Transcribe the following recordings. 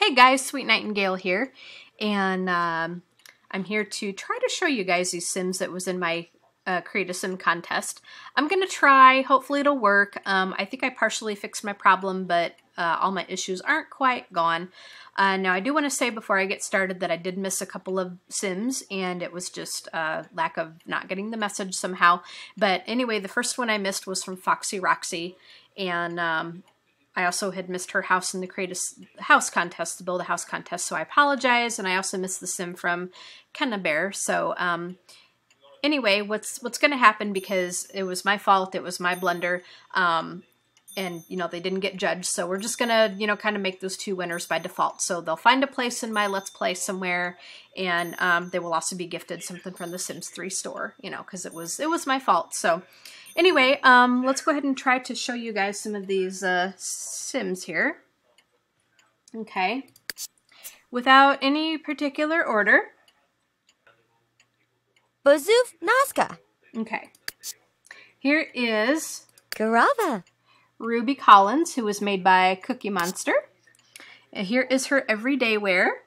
Hey guys, Sweet Nightingale here, and I'm here to try to show you guys these Sims that was in my Create a Sim contest. I'm going to try, hopefully it'll work. I think I partially fixed my problem, but all my issues aren't quite gone. Now I do want to say before I get started that I did miss a couple of Sims, and it was just lack of not getting the message somehow. But anyway, the first one I missed was from Foxy Roxy, and I also had missed her house in the Create a House contest, the Build a House contest, so I apologize. And I also missed the Sim from Kenna Bear. So anyway, what's going to happen, because it was my fault, it was my blunder, and you know, they didn't get judged, so we're just gonna, you know, kind of make those two winners by default. So they'll find a place in my Let's Play somewhere, and they will also be gifted something from the Sims 3 store, you know, because it was my fault. So anyway, let's go ahead and try to show you guys some of these Sims here. Okay, without any particular order. Bozuf Nazca. Okay, here is Garava. Ruby Collins, who was made by Cookie Monster. And here is her everyday wear.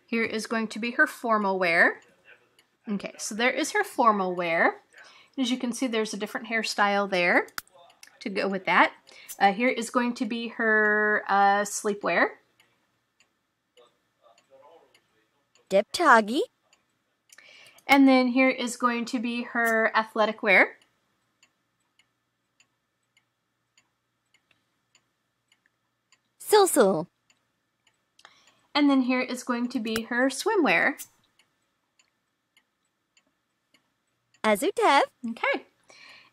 Here is going to be her formal wear. Okay, so there is her formal wear. As you can see, there's a different hairstyle there to go with that. Here is going to be her sleepwear. Diptagi. And then here is going to be her athletic wear. Silsul. And then here is going to be her swimwear. Azutev. Okay.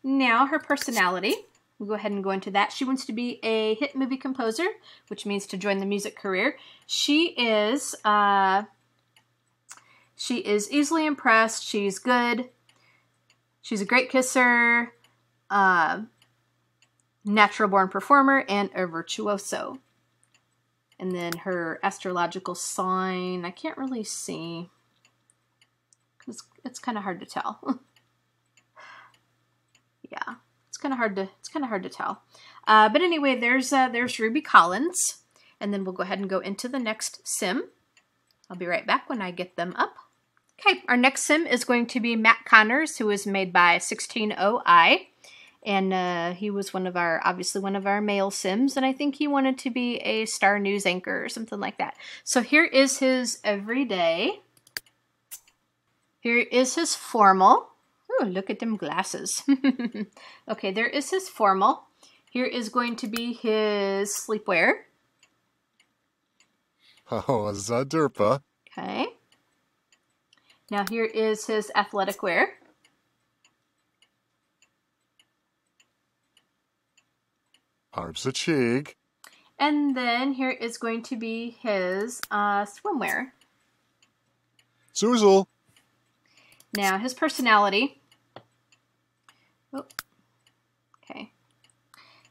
Now her personality. We'll go ahead and go into that. She wants to be a hit movie composer, which means to join the music career. She is easily impressed. She's good. She's a great kisser, natural born performer, and a virtuoso. And then her astrological sign, I can't really see because it's kind of hard to tell. Yeah, it's kind of hard to tell. But anyway, there's Ruby Collins, and then we'll go ahead and go into the next Sim. I'll be right back when I get them up. Okay, our next Sim is going to be Matt Connors, who was made by 160i, and he was obviously one of our male Sims, and I think he wanted to be a Star News anchor or something like that. So here is his everyday. Here is his formal. Oh, look at them glasses. Okay, there is his formal. Here is going to be his sleepwear. Oh, Zadurpa. Okay. Now here is his athletic wear. Arbsachig. And then here is going to be his swimwear. Suzel. Now his personality. Oh, okay.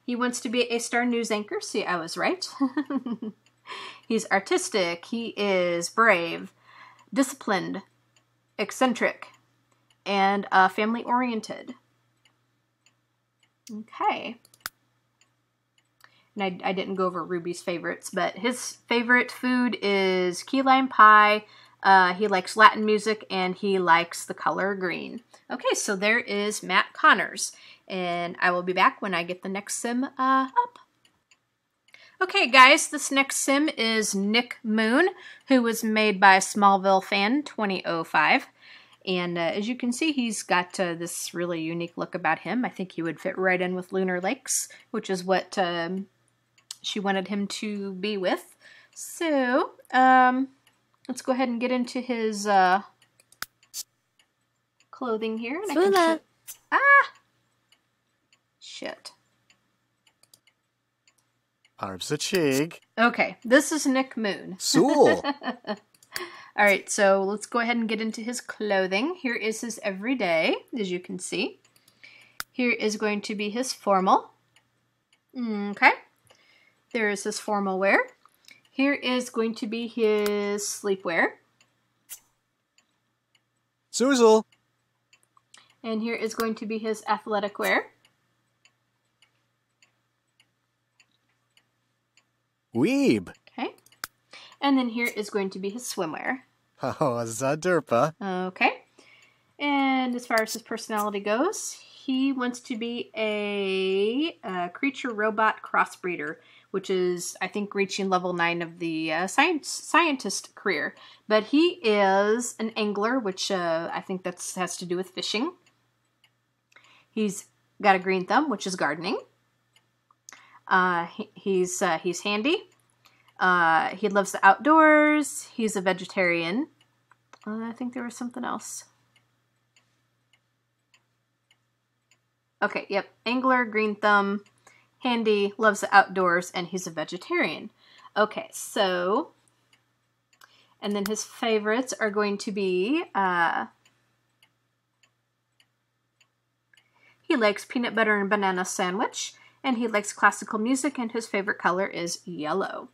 He wants to be a Star News anchor. See, I was right. He's artistic. He is brave, disciplined, eccentric, and family-oriented. Okay. And I didn't go over Ruby's favorites, but his favorite food is key lime pie. He likes Latin music, and he likes the color green. Okay, so there is Matt Connors, and I will be back when I get the next Sim up. Okay, guys, this next Sim is Nick Moon, who was made by Smallville Fan 2005. And as you can see, he's got this really unique look about him. I think he would fit right in with Lunar Lakes, which is what she wanted him to be with. So, let's go ahead and get into his clothing here. And shit. Arbsachig. Okay, this is Nick Moon. Sewell. All right, so let's go ahead and get into his clothing. Here is his everyday, as you can see. Here is going to be his formal. Okay. There is his formal wear. Here is going to be his sleepwear. Suzel. And here is going to be his athletic wear. Weeb. Okay. And then here is going to be his swimwear. Oh, Zadurpa. Okay. And as far as his personality goes, he wants to be a creature robot crossbreeder, which is, I think, reaching level 9 of the scientist career. But he is an angler, which I think has to do with fishing. He's got a green thumb, which is gardening. He's handy. He loves the outdoors. He's a vegetarian. I think there was something else. Okay, yep. Angler, green thumb, handy, loves the outdoors, and he's a vegetarian. Okay, so, and then his favorites are going to be, he likes peanut butter and banana sandwich, and he likes classical music, and his favorite color is yellow.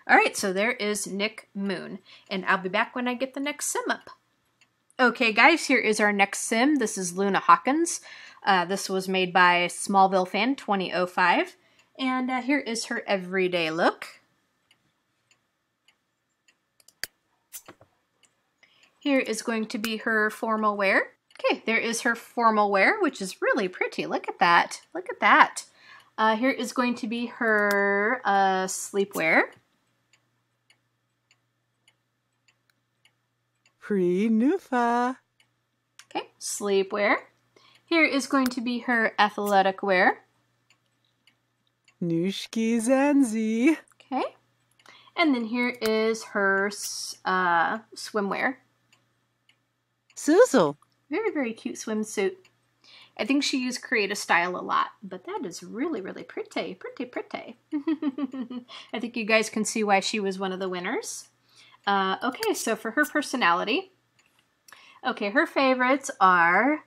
All right, so there is Nick Moon, and I'll be back when I get the next sim up. Okay, guys, here is our next sim. This is Luna Hawkins. This was made by Smallville Fan 2005, and here is her everyday look. Here is going to be her formal wear. Okay, there is her formal wear, which is really pretty. Look at that. Look at that. Here is going to be her sleepwear. Pre-Nufa. Okay, sleepwear. Here is going to be her athletic wear. Nushki Zanzi. Okay. And then here is her swimwear. Suzel. Very, very cute swimsuit. I think she used Creative Style a lot, but that is really, really pretty. Pretty, pretty. I think you guys can see why she was one of the winners. Okay, so for her personality, okay, her favorites are,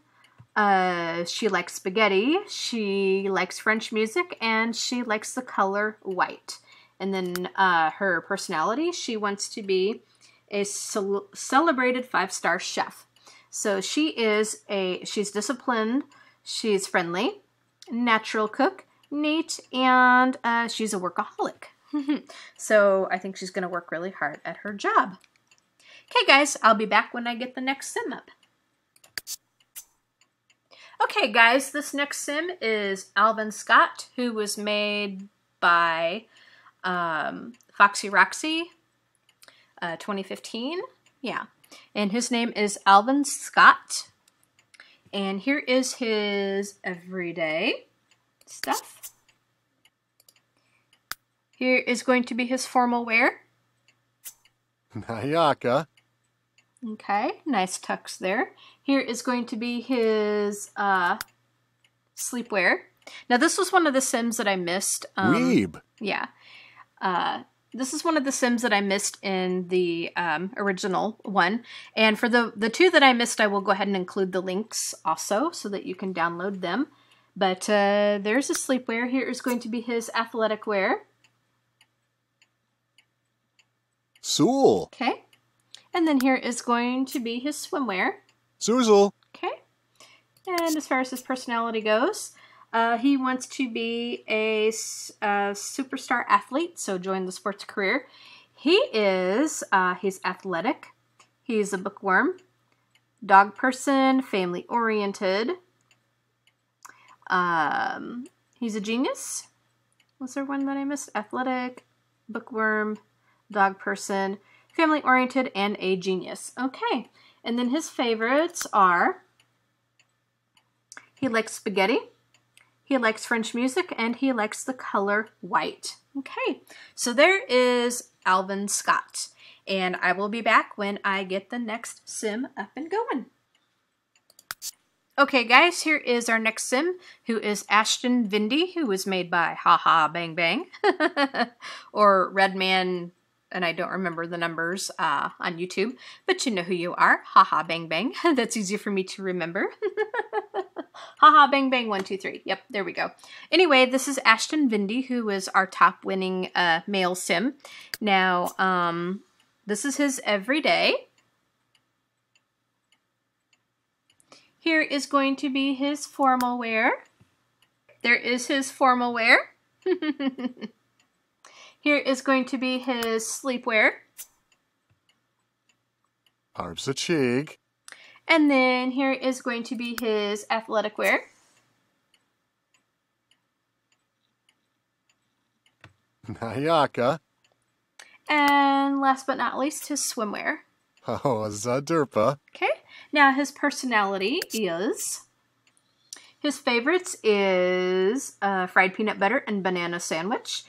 she likes spaghetti, she likes French music, and she likes the color white. And then her personality, she wants to be a celebrated 5-star chef. So she's disciplined, she's friendly, natural cook, neat, and she's a workaholic. So I think she's going to work really hard at her job. Okay, guys, I'll be back when I get the next sim up. Okay, guys, this next sim is Alvin Scott, who was made by Foxy Roxy 2015. Yeah, and his name is Alvin Scott. And here is his everyday stuff. Here is going to be his formal wear. Nayaka. Okay, nice tux there. Here is going to be his sleepwear. Now, this was one of the sims that I missed. Weeb. Yeah. This is one of the sims that I missed in the original one. And for the two that I missed, I will go ahead and include the links also so that you can download them. But there's his sleepwear. Here is going to be his athletic wear. Sewell. Okay. And then here is going to be his swimwear. Suzel. Okay. And as far as his personality goes, he wants to be a superstar athlete, so join the sports career. He's athletic. He's a bookworm, dog person, family oriented. He's a genius. Was there one that I missed? Athletic, bookworm, dog person, family oriented, and a genius. Okay. And then his favorites are, he likes spaghetti, he likes French music, and he likes the color white. Okay, so there is Alvin Scott. And I will be back when I get the next sim up and going. Okay, guys, here is our next sim, who is Ashton Vindi, who was made by Haha Bang Bang, or Redman, and I don't remember the numbers on YouTube, but you know who you are. Haha Bang Bang. That's easy for me to remember. Haha Bang Bang 1, 2, 3. Yep, there we go. Anyway, this is Ashton Vindi, who is our top winning male sim. Now, this is his everyday. Here is going to be his formal wear. There is his formal wear. Here is going to be his sleepwear. Arms a cheek. And then here is going to be his athletic wear. Nayaka. And last but not least, his swimwear. Oh, Zadurpa. Okay, now his personality is... His favorites is fried peanut butter and banana sandwich.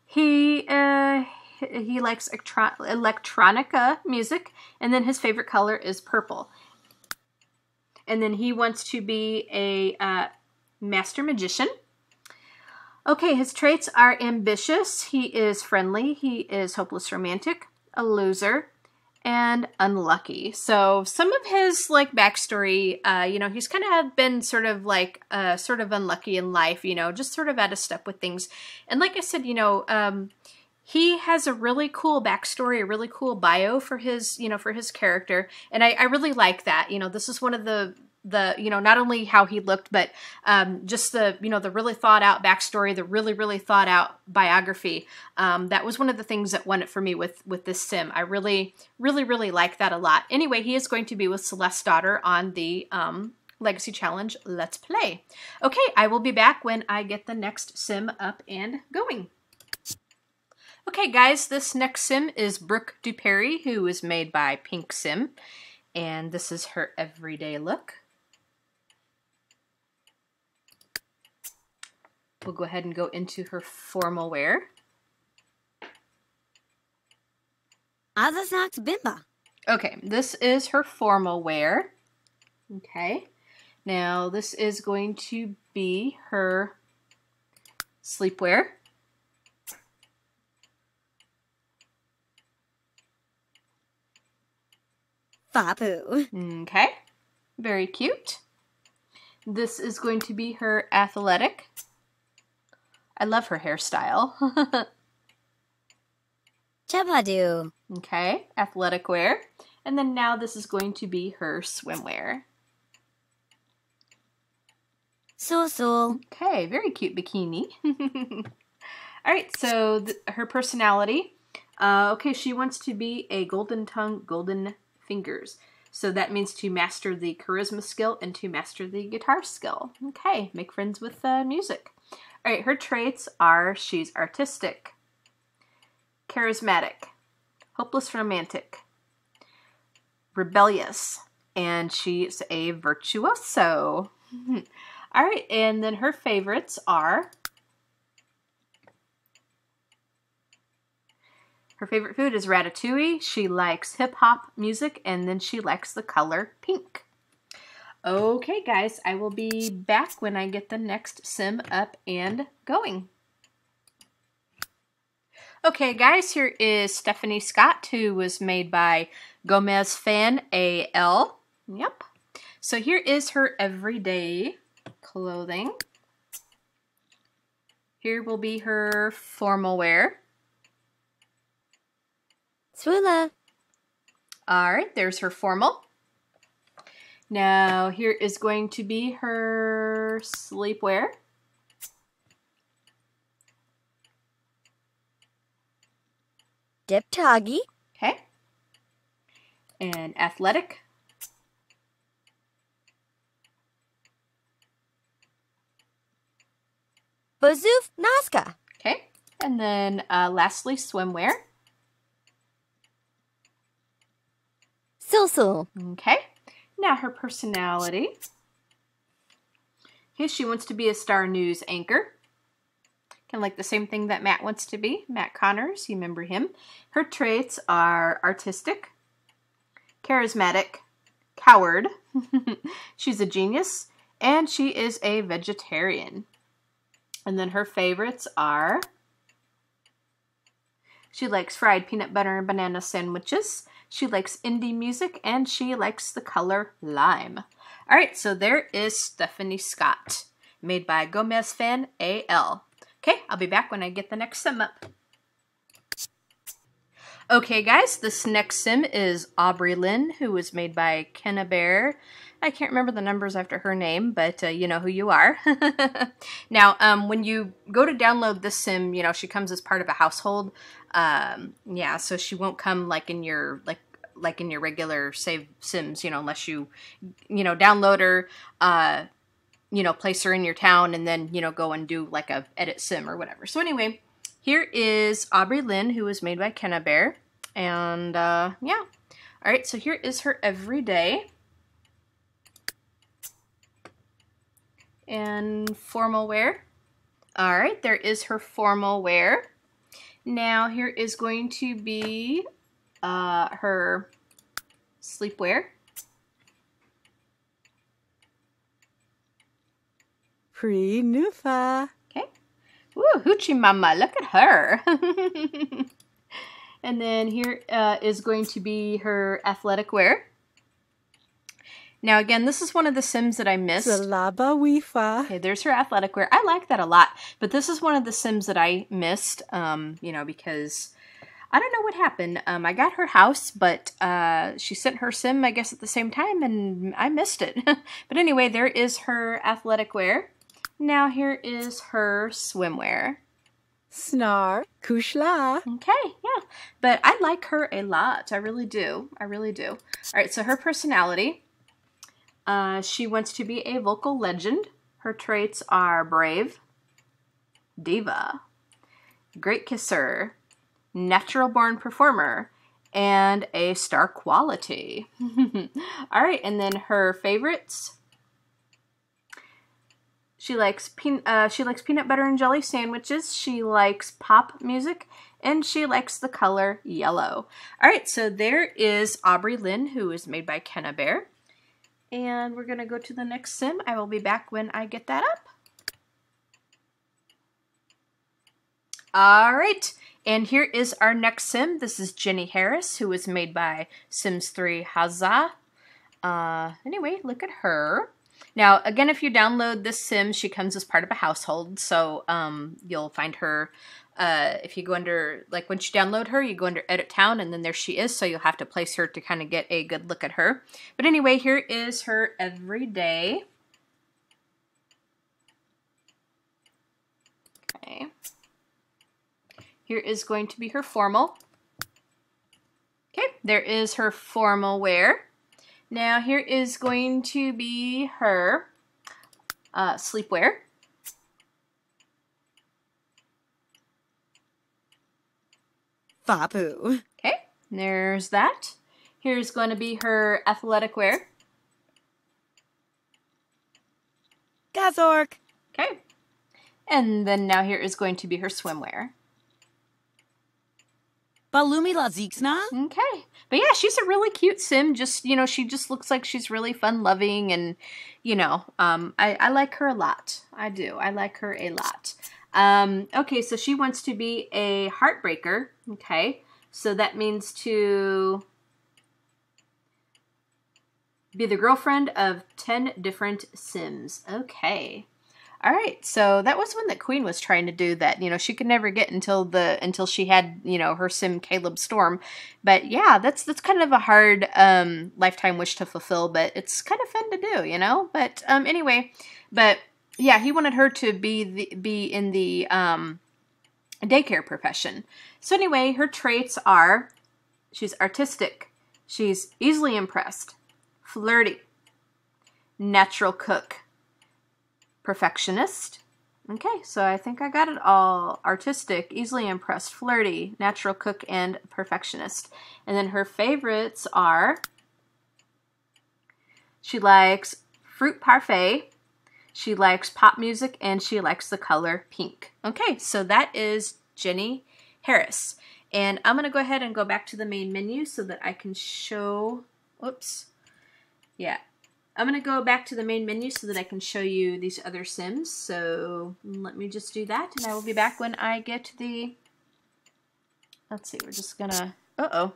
He likes electronica music, and then his favorite color is purple. And then he wants to be a master magician. Okay, his traits are ambitious. He is friendly. He is hopeless romantic, a loser, and unlucky. So some of his like backstory, you know, he's kind of been sort of like sort of unlucky in life, you know, just sort of out of step with things. And like I said, you know, he has a really cool backstory, a really cool bio for his, you know, for his character. And I really like that. You know, this is one of the, you know, not only how he looked, but just the, you know, the really thought out backstory, the really thought out biography. That was one of the things that won it for me with this sim. I really like that a lot. Anyway, he is going to be with Celeste's daughter on the Legacy Challenge Let's Play. Okay, I will be back when I get the next sim up and going. Okay, guys, this next sim is Brooke Doperry, who was made by PiinkSim, and this is her everyday look. We'll go ahead and go into her formal wear. Azasaks Bimba. Okay, this is her formal wear. Okay, now this is going to be her sleepwear. Fapu. Okay, very cute. This is going to be her athletic. I love her hairstyle. Chapadu. Okay, athletic wear. And then now this is going to be her swimwear. Sul. Okay, very cute bikini. All right, so her personality. Okay, she wants to be a golden tongue, golden fingers. So that means to master the charisma skill and to master the guitar skill. Okay, make friends with music. All right, her traits are she's artistic, charismatic, hopeless romantic, rebellious, and she's a virtuoso. All right, and then her favorites are... Her favorite food is ratatouille. She likes hip-hop music, and then she likes the color pink. Okay, guys, I will be back when I get the next sim up and going. Okay, guys, here is Stefani Scott, who was made by gomezfanal. Yep. So here is her everyday clothing. Here will be her formal wear. Swula. All right, there's her formal. Now, here is going to be her sleepwear. Diptagi. Okay. And athletic. Bazoof Naska. Okay. And then lastly, swimwear. Sul. Okay. Now her personality. Okay, she wants to be a Star News anchor. Kind of like the same thing that Matt wants to be. Matt Connors, you remember him. Her traits are artistic, charismatic, coward. She's a genius, and she is a vegetarian. And then her favorites are... She likes fried peanut butter and banana sandwiches. She likes indie music, and she likes the color lime. All right, so there is Stefani Scott, made by gomezfanal. Okay, I'll be back when I get the next sim up. Okay, guys, this next sim is Aubrey Lynn, who was made by Kenna Bear. I can't remember the numbers after her name, but you know who you are. Now, when you go to download this sim, you know, she comes as part of a household. Yeah, so she won't come like in your like in your regular save sims, you know, unless you know, download her, you know, place her in your town, and then, you know, go and do like a edit sim or whatever. So anyway, here is Aubrey Lynn, who was made by Kenna Bear. And yeah. All right, so here is her everyday. And formal wear. All right, there is her formal wear. Now here is going to be her sleepwear. Pre-Nufa. Okay. Ooh, hoochie mama, look at her. And then here is going to be her athletic wear. Now again, this is one of the sims that I missed. Zalaba Wifa. Okay, there's her athletic wear. I like that a lot, but this is one of the sims that I missed, you know, because I don't know what happened. I got her house, but she sent her sim, I guess, at the same time, and I missed it. But anyway, there is her athletic wear. Now here is her swimwear. Snar Kushla. Okay, yeah, but I like her a lot. I really do. I really do. All right, so her personality. She wants to be a vocal legend. Her traits are brave, diva, great kisser, natural born performer, and a star quality. All right, and then her favorites. She likes peanut butter and jelly sandwiches. She likes pop music, and she likes the color yellow. All right, so there is Aubrey Lynn, who is made by Kenna Bear. And we're going to go to the next sim. I will be back when I get that up. All right, and here is our next sim. This is Ginny Harris, who was made by Sims 3 Haza. Anyway, look at her. Now, again, if you download this sim, she comes as part of a household. So you'll find her, if you go under, like once you download her, you go under Edit Town, and then there she is. So you'll have to place her to kind of get a good look at her. But anyway, here is her everyday. Okay. Here is going to be her formal. Okay, there is her formal wear. Now here is going to be her sleepwear. Babu. Okay, there's that. Here's going to be her athletic wear. Gazork. Okay, and then now here is going to be her swimwear. Balumi Laziksna. Okay. But yeah, she's a really cute sim. Just, you know, she just looks like she's really fun-loving, and, you know, I like her a lot. I do. I like her a lot. Okay, so she wants to be a heartbreaker. Okay. So that means to be the girlfriend of 10 different sims. Okay. All right, so that was one that Queen was trying to do that, you know, she could never get until she had, you know, her sim Caleb Storm. But yeah, that's kind of a hard lifetime wish to fulfill, but it's kind of fun to do, you know. But anyway, but yeah, he wanted her to be in the daycare profession. So anyway, her traits are: she's artistic, she's easily impressed, flirty, natural cook, perfectionist. Okay, so I think I got it all. Artistic, easily impressed, flirty, natural cook, and perfectionist. And then her favorites are: she likes fruit parfait, she likes pop music, and she likes the color pink. Okay, so that is Ginny Harris. And I'm going to go ahead and go back to the main menu so that I can show, oops, yeah. I'm going to go back to the main menu so that I can show you these other sims. So let me just do that, and I will be back when I get the, let's see, we're just going to, uh-oh.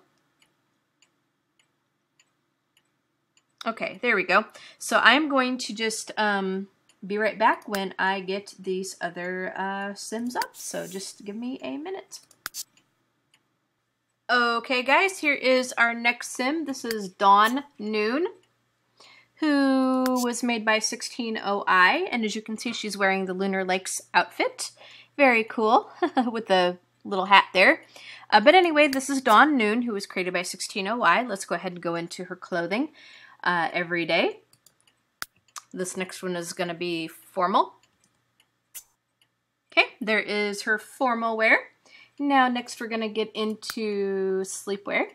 Okay, there we go. So I'm going to just be right back when I get these other sims up. So just give me a minute. Okay, guys, here is our next sim. This is Dawn Noon, who was made by 16OI. And as you can see, she's wearing the Lunar Lakes outfit. Very cool with the little hat there. But anyway, this is Dawn Noon, who was created by 16OI. Let's go ahead and go into her clothing every day. This next one is going to be formal. Okay, there is her formal wear. Now next we're going to get into sleepwear.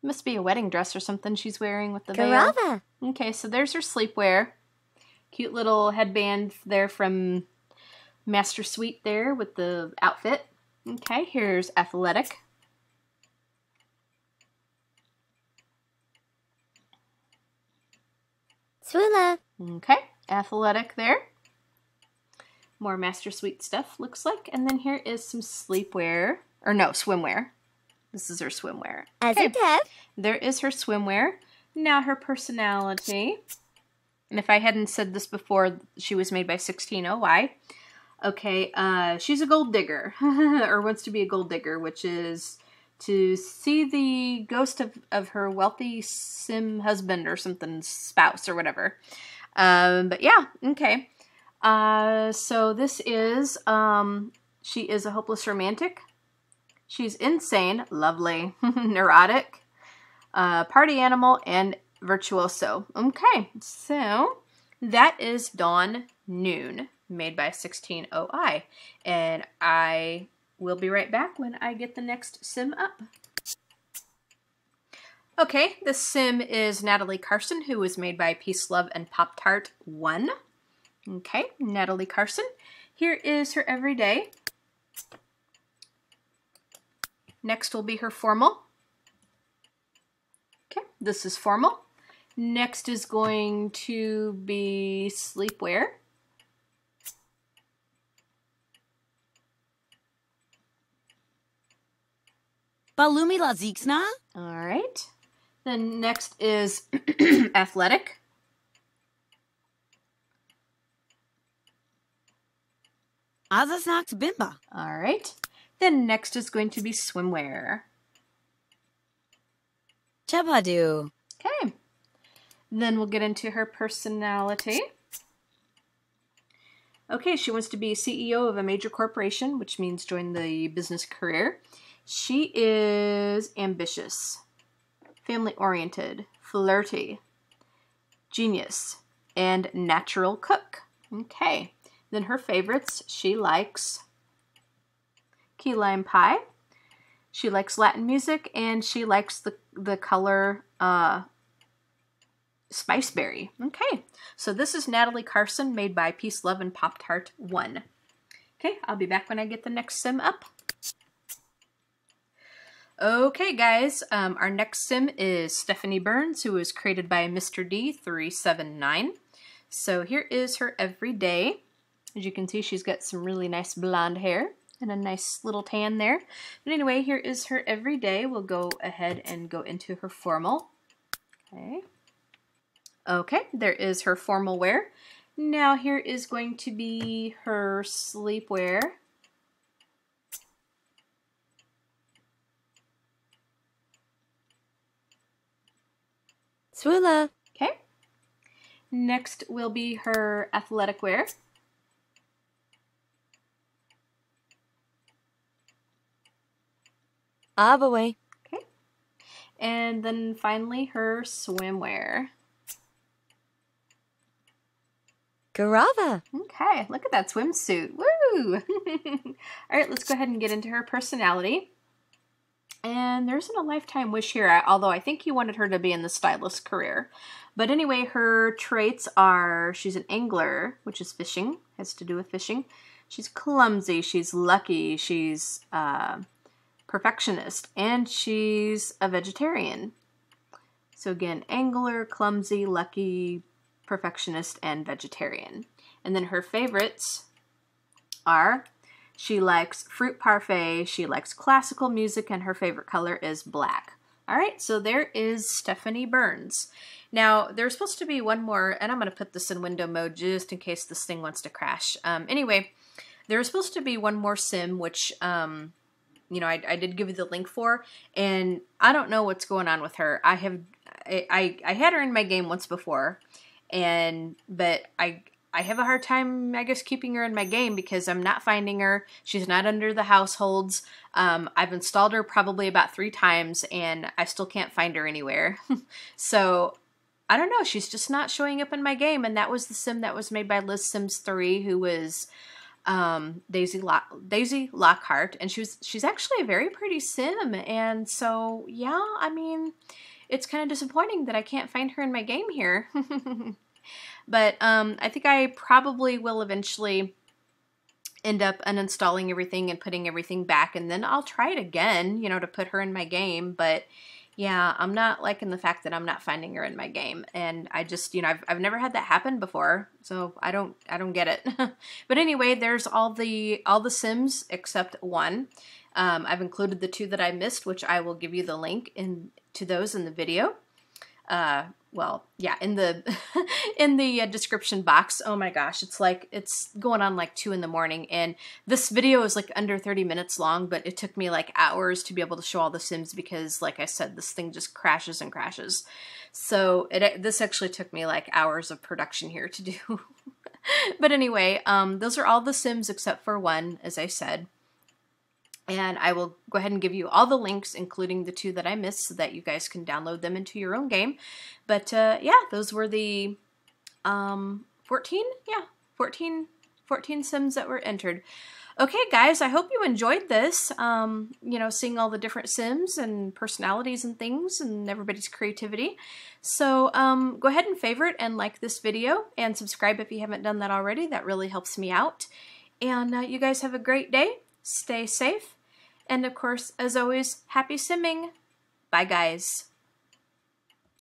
Must be a wedding dress or something she's wearing with the veil. Okay, so there's her sleepwear. Cute little headband there from Master Suite there with the outfit. Okay, here's athletic. Swula. Okay, athletic there. More Master Suite stuff, looks like. And then here is some sleepwear. Or no, swimwear. This is her swimwear. Okay, there is her swimwear. Now her personality. And if I hadn't said this before, she was made by 16OI. Okay, she's a gold digger. Or wants to be a gold digger, which is to see the ghost of her wealthy sim husband or something, spouse or whatever. But yeah, okay. So this is, she is a hopeless romantic. She's insane, lovely, neurotic, party animal, and virtuoso. Okay, so that is Dawn Noon, made by 16OI. And I will be right back when I get the next sim up. Okay, this sim is Natalie Carson, who was made by Peace, Love, and Pop-Tart 1. Okay, Natalie Carson. Here is her everyday. Next will be her formal. Okay, this is formal. Next is going to be sleepwear. Balumi la Zixna? All right. Then next is athletic. Azasnax Bimba. All right. Then next is going to be swimwear. Chabadu. Okay. Then we'll get into her personality. Okay, she wants to be CEO of a major corporation, which means join the business career. She is ambitious, family-oriented, flirty, genius, and natural cook. Okay. Then her favorites, she likes key lime pie, she likes Latin music, and she likes the color Spiceberry. Okay, so this is Natalie Carson, made by Peace, Love, and Pop-Tart 1. Okay, I'll be back when I get the next sim up. Okay, guys, our next sim is Stephanie Burns, who was created by Mr. D379. So here is her everyday. As you can see, she's got some really nice blonde hair and a nice little tan there. But anyway, here is her everyday. We'll go ahead and go into her formal. Okay. Okay, there is her formal wear. Now here is going to be her sleepwear. Swula. Okay. Next will be her athletic wear. Abaway. Okay. And then finally her swimwear. Garava. Okay, look at that swimsuit. Woo! All right, let's go ahead and get into her personality. And there isn't a lifetime wish here, although I think he wanted her to be in the stylist career. But anyway, her traits are, she's an angler, which is fishing, has to do with fishing. She's clumsy, she's lucky, she's perfectionist, and she's a vegetarian. So again, angler, clumsy, lucky, perfectionist, and vegetarian. And then her favorites are, she likes fruit parfait, she likes classical music, and her favorite color is black. All right, so there is Stephanie Burns. Now, there's supposed to be one more, and I'm going to put this in window mode just in case this thing wants to crash. Anyway, there's supposed to be one more sim, which you know, I did give you the link for, and I don't know what's going on with her. I had her in my game once before, but I have a hard time, I guess, keeping her in my game because I'm not finding her. She's not under the households. I've installed her probably about 3 times, and I still can't find her anywhere. So I don't know. She's just not showing up in my game, and that was the sim that was made by Liz Sims 3, who was Daisy Lockhart, and she's actually a very pretty sim. And so yeah, I mean, it's kind of disappointing that I can't find her in my game here. But I think I probably will eventually end up uninstalling everything and putting everything back, and then I'll try it again, you know, to put her in my game. But yeah, I'm not liking the fact that I'm not finding her in my game, and I just, you know, I've never had that happen before, so I don't get it. But anyway, there's all the Sims except one. I've included the 2 that I missed, which I will give you the link to those in the video. Well, yeah, in the in the description box. Oh my gosh, it's going on like 2 in the morning, and this video is like under 30 minutes long, but it took me like hours to be able to show all the Sims because, like I said, this thing just crashes and crashes. So this actually took me like hours of production here to do. But anyway, those are all the Sims except for one, as I said. And I will go ahead and give you all the links, including the 2 that I missed, so that you guys can download them into your own game. But yeah, those were the 14 Sims that were entered. Okay, guys, I hope you enjoyed this, you know, seeing all the different Sims and personalities and things and everybody's creativity. So go ahead and favorite and like this video and subscribe if you haven't done that already. That really helps me out. And you guys have a great day. Stay safe. And of course, as always, happy simming. Bye, guys.